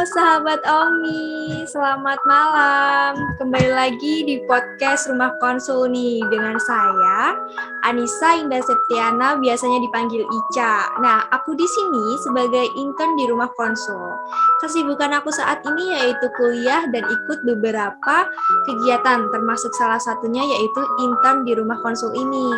sahabat Omi, selamat malam. Kembali lagi di podcast Rumah Konsul nih dengan saya Anissa Indah Septiana, biasanya dipanggil Ica. Nah, aku di sini sebagai intern di Rumah Konsul. Kesibukan aku saat ini yaitu kuliah dan ikut beberapa kegiatan, termasuk salah satunya yaitu intern di Rumah Konsul ini.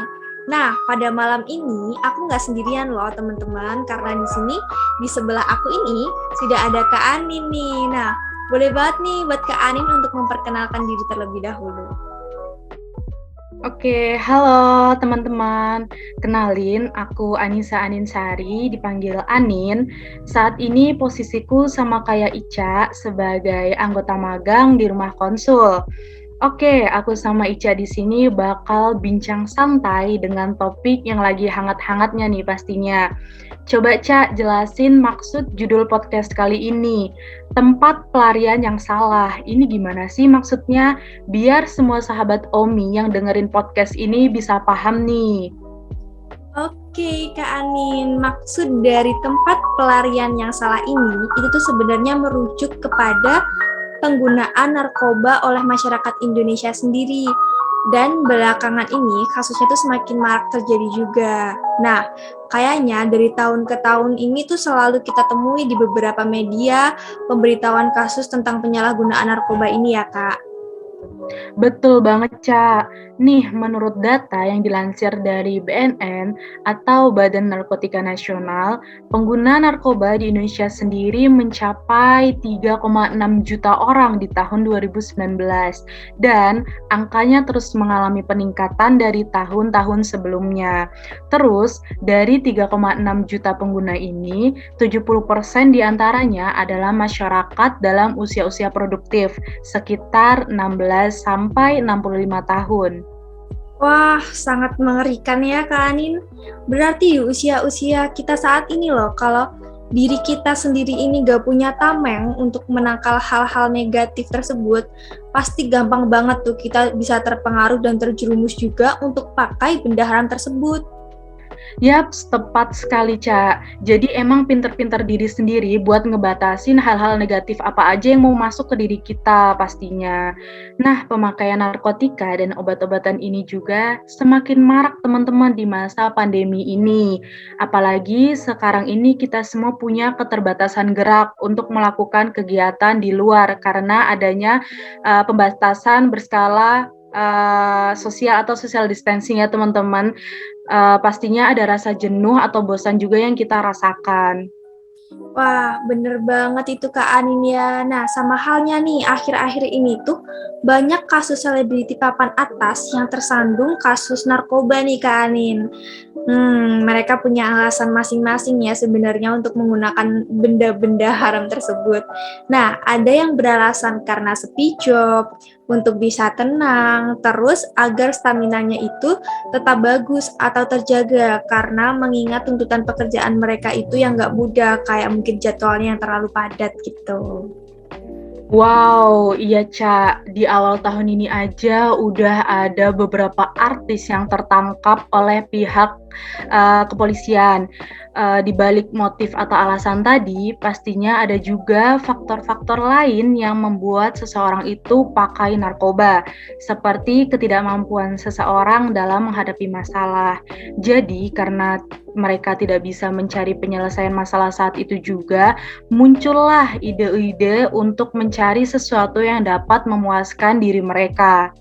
Nah, pada malam ini aku nggak sendirian loh teman-teman, karena di sini di sebelah aku ini sudah ada Kak Anin nih. Nah, boleh banget nih buat Kak Anin untuk memperkenalkan diri terlebih dahulu. Oke, halo teman-teman. Kenalin, aku Anissa Aninsari, dipanggil Anin. Saat ini posisiku sama kayak Ica sebagai anggota magang di Rumah Konsul. Oke, aku sama Ica di sini bakal bincang santai dengan topik yang lagi hangat-hangatnya nih pastinya. Coba Ca, jelasin maksud judul podcast kali ini. Tempat pelarian yang salah. Ini gimana sih maksudnya? Biar semua sahabat Omi yang dengerin podcast ini bisa paham nih. Oke, Kak Anin, maksud dari tempat pelarian yang salah ini itu tuh sebenarnya merujuk kepada penggunaan narkoba oleh masyarakat Indonesia sendiri. Dan belakangan ini kasusnya tuh semakin marak terjadi juga. Nah, kayaknya dari tahun ke tahun ini tuh selalu kita temui di beberapa media pemberitahuan kasus tentang penyalahgunaan narkoba ini ya, Kak. Betul banget, Ca. Nih, menurut data yang dilansir dari BNN atau Badan Narkotika Nasional, pengguna narkoba di Indonesia sendiri mencapai 3,6 juta orang di tahun 2019. Dan angkanya terus mengalami peningkatan dari tahun-tahun sebelumnya. Terus, dari 3,6 juta pengguna ini, 70% diantaranya adalah masyarakat dalam usia-usia produktif, sekitar 16 sampai 65 tahun. Wah, sangat mengerikan ya Kak Anin. Berarti usia-usia kita saat ini loh, kalau diri kita sendiri ini gak punya tameng untuk menangkal hal-hal negatif tersebut, pasti gampang banget tuh kita bisa terpengaruh dan terjerumus juga untuk pakai benda haram tersebut. Yap, tepat sekali, Ca. Jadi emang pinter-pinter diri sendiri buat ngebatasin hal-hal negatif apa aja yang mau masuk ke diri kita pastinya. Nah, pemakaian narkotika dan obat-obatan ini juga semakin marak teman-teman di masa pandemi ini. Apalagi sekarang ini kita semua punya keterbatasan gerak untuk melakukan kegiatan di luar karena adanya pembatasan berskala sosial atau social distancing ya teman-teman. Pastinya ada rasa jenuh atau bosan juga yang kita rasakan. Wah, bener banget itu Kak Anin ya. Nah, sama halnya nih, akhir-akhir ini tuh banyak kasus selebriti papan atas yang tersandung kasus narkoba nih Kak Anin. Mereka punya alasan masing-masing ya sebenarnya untuk menggunakan benda-benda haram tersebut. Nah, ada yang beralasan karena sepi job, untuk bisa tenang, terus agar staminanya itu tetap bagus atau terjaga karena mengingat tuntutan pekerjaan mereka itu yang nggak mudah, kayak mungkin jadwalnya yang terlalu padat gitu. Wow, iya Ca, di awal tahun ini aja udah ada beberapa artis yang tertangkap oleh pihak kepolisian. Di balik motif atau alasan tadi, pastinya ada juga faktor-faktor lain yang membuat seseorang itu pakai narkoba, seperti ketidakmampuan seseorang dalam menghadapi masalah. Jadi, karena mereka tidak bisa mencari penyelesaian masalah saat itu juga, muncullah ide-ide untuk mencari sesuatu yang dapat memuaskan diri mereka.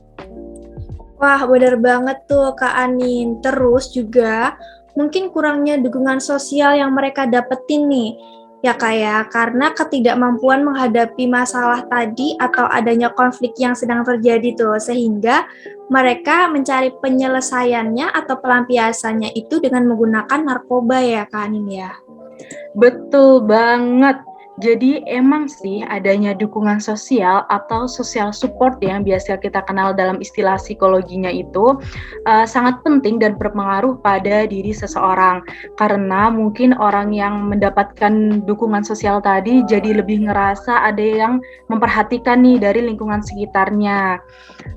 Wah, benar banget tuh Kak Anin. Terus juga mungkin kurangnya dukungan sosial yang mereka dapetin nih. Ya kayak karena ketidakmampuan menghadapi masalah tadi atau adanya konflik yang sedang terjadi tuh, sehingga mereka mencari penyelesaiannya atau pelampiasannya itu dengan menggunakan narkoba ya Kak Anin ya. Betul banget. Jadi emang sih adanya dukungan sosial atau social support yang biasa kita kenal dalam istilah psikologinya itu sangat penting dan berpengaruh pada diri seseorang. Karena mungkin orang yang mendapatkan dukungan sosial tadi jadi lebih ngerasa ada yang memperhatikan nih dari lingkungan sekitarnya.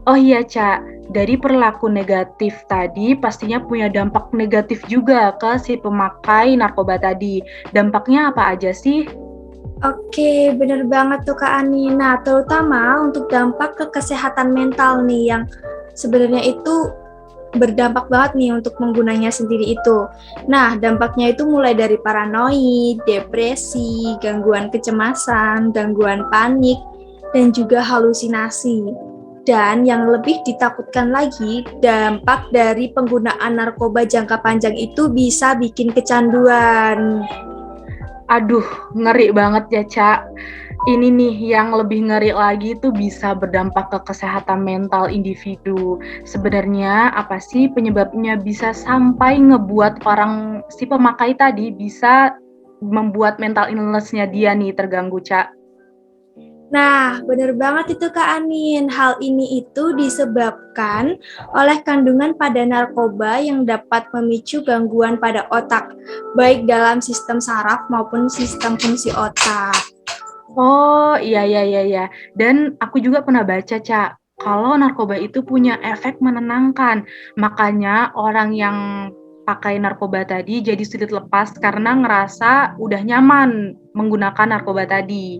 Oh iya Ca, dari perilaku negatif tadi pastinya punya dampak negatif juga ke si pemakai narkoba tadi. Dampaknya apa aja sih? Oke, bener banget tuh Kak Ani. Nah, terutama untuk dampak ke kesehatan mental nih yang sebenarnya itu berdampak banget nih untuk penggunanya sendiri itu. Nah, dampaknya itu mulai dari paranoid, depresi, gangguan kecemasan, gangguan panik, dan juga halusinasi. Dan yang lebih ditakutkan lagi, dampak dari penggunaan narkoba jangka panjang itu bisa bikin kecanduan. Aduh, ngeri banget ya, Cak. Ini nih yang lebih ngeri lagi itu bisa berdampak ke kesehatan mental individu. Sebenarnya apa sih penyebabnya bisa sampai ngebuat orang si pemakai tadi bisa membuat mental illness-nya dia nih terganggu, Cak? Nah, benar banget itu Kak Anin. Hal ini itu disebabkan oleh kandungan pada narkoba yang dapat memicu gangguan pada otak, baik dalam sistem saraf maupun sistem fungsi otak. Oh, iya iya iya iya. Dan aku juga pernah baca, Cak, kalau narkoba itu punya efek menenangkan. Makanya orang yang pakai narkoba tadi jadi sulit lepas karena ngerasa udah nyaman menggunakan narkoba tadi.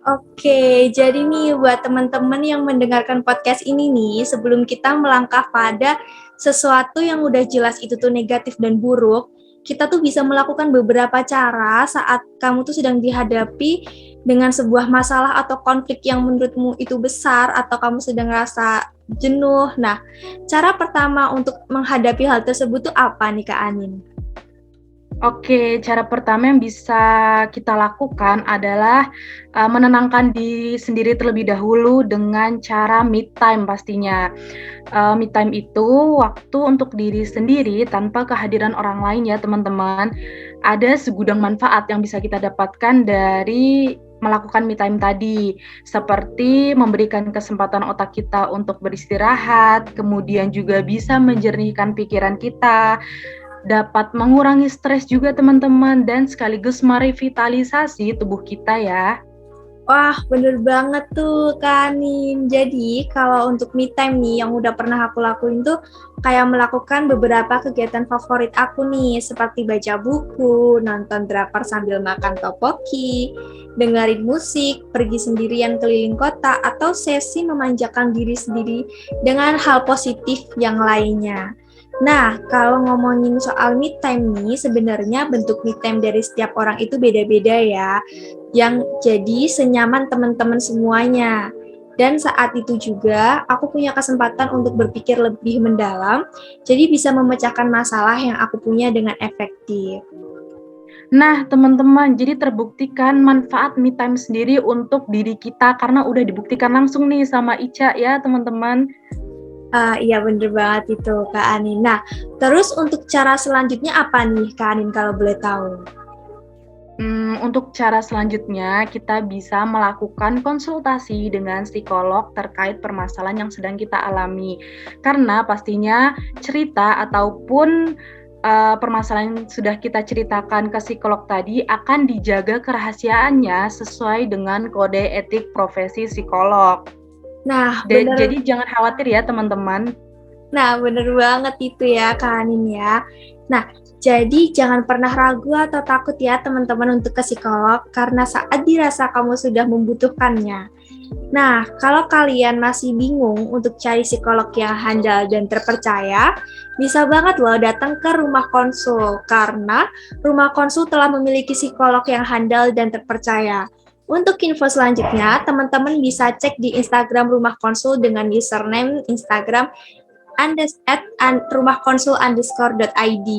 Oke, jadi nih buat teman-teman yang mendengarkan podcast ini nih, sebelum kita melangkah pada sesuatu yang udah jelas itu tuh negatif dan buruk, kita tuh bisa melakukan beberapa cara saat kamu tuh sedang dihadapi dengan sebuah masalah atau konflik yang menurutmu itu besar atau kamu sedang ngerasa jenuh. Nah, cara pertama untuk menghadapi hal tersebut tuh apa nih Kak Anin? Oke, cara pertama yang bisa kita lakukan adalah menenangkan diri sendiri terlebih dahulu dengan cara me time pastinya. Me time itu waktu untuk diri sendiri tanpa kehadiran orang lain ya teman-teman. Ada segudang manfaat yang bisa kita dapatkan dari melakukan me time tadi, seperti memberikan kesempatan otak kita untuk beristirahat, kemudian juga bisa menjernihkan pikiran kita, dapat mengurangi stres juga teman-teman, dan sekaligus merevitalisasi tubuh kita ya. Wah, bener banget tuh, Kanin. Jadi, kalau untuk me time nih, yang udah pernah aku lakuin tuh, kayak melakukan beberapa kegiatan favorit aku nih, seperti baca buku, nonton drakor sambil makan topoki, dengerin musik, pergi sendirian keliling kota, atau sesi memanjakan diri sendiri dengan hal positif yang lainnya. Nah, kalau ngomongin soal me time nih, sebenarnya bentuk me time dari setiap orang itu beda-beda ya, yang jadi senyaman teman-teman semuanya. Dan saat itu juga, aku punya kesempatan untuk berpikir lebih mendalam, jadi bisa memecahkan masalah yang aku punya dengan efektif. Nah, teman-teman, jadi terbuktikan manfaat me time sendiri untuk diri kita karena udah dibuktikan langsung nih sama Ica ya, teman-teman. Iya bener banget itu Kak Anin. Nah, terus untuk cara selanjutnya apa nih Kak Anin kalau boleh tahu? Untuk cara selanjutnya, kita bisa melakukan konsultasi dengan psikolog terkait permasalahan yang sedang kita alami. Karena pastinya cerita ataupun permasalahan yang sudah kita ceritakan ke psikolog tadi akan dijaga kerahasiaannya sesuai dengan kode etik profesi psikolog. Nah, bener. Jadi jangan khawatir ya teman-teman. Nah, bener banget itu ya, Kak Anin ya. Nah, jadi jangan pernah ragu atau takut ya teman-teman untuk ke psikolog karena saat dirasa kamu sudah membutuhkannya. Nah, kalau kalian masih bingung untuk cari psikolog yang handal dan terpercaya, bisa banget loh datang ke Rumah Konsul karena Rumah Konsul telah memiliki psikolog yang handal dan terpercaya. Untuk info selanjutnya, teman-teman bisa cek di Instagram Rumah Konsul dengan username Instagram @rumahkonsul_id.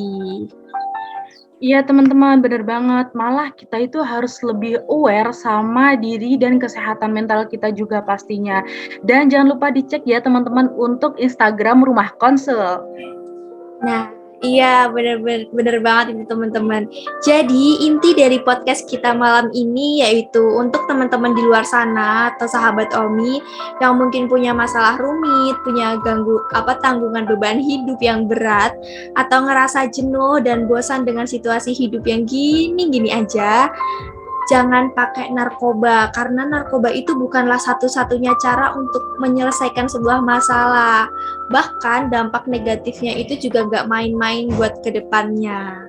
Iya teman-teman, bener banget. Malah kita itu harus lebih aware sama diri dan kesehatan mental kita juga pastinya. Dan jangan lupa dicek ya teman-teman untuk Instagram Rumah Konsul. Nah, iya bener banget itu teman-teman. Jadi inti dari podcast kita malam ini yaitu untuk teman-teman di luar sana atau sahabat Omi yang mungkin punya masalah rumit, punya tanggungan beban hidup yang berat atau ngerasa jenuh dan bosan dengan situasi hidup yang gini-gini aja. Jangan pakai narkoba, karena narkoba itu bukanlah satu-satunya cara untuk menyelesaikan sebuah masalah. Bahkan dampak negatifnya itu juga nggak main-main buat kedepannya.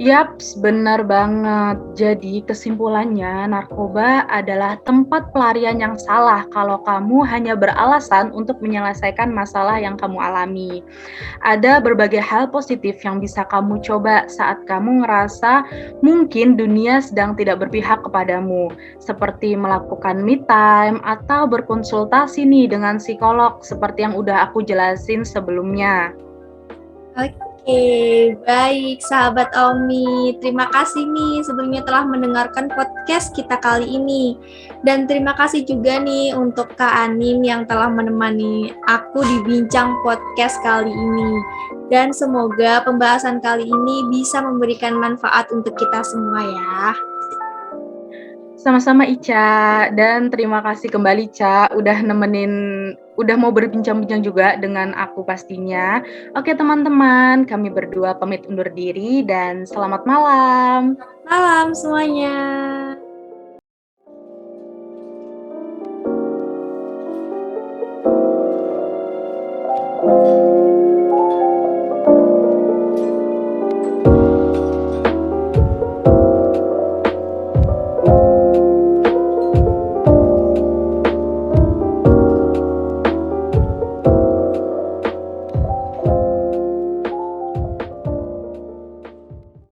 Yaps, benar banget. Jadi kesimpulannya narkoba adalah tempat pelarian yang salah kalau kamu hanya beralasan untuk menyelesaikan masalah yang kamu alami. Ada berbagai hal positif yang bisa kamu coba saat kamu ngerasa mungkin dunia sedang tidak berpihak kepadamu, seperti melakukan me time atau berkonsultasi nih dengan psikolog seperti yang udah aku jelasin sebelumnya. Oke, baik sahabat Omi. Terima kasih nih sebelumnya telah mendengarkan podcast kita kali ini. Dan terima kasih juga nih untuk Kak Anin yang telah menemani aku di bincang podcast kali ini. Dan semoga pembahasan kali ini bisa memberikan manfaat untuk kita semua ya. Sama-sama Ica, dan terima kasih kembali Ica udah mau berbincang-bincang juga dengan aku pastinya. Oke teman-teman, kami berdua pamit undur diri dan selamat malam. Malam semuanya.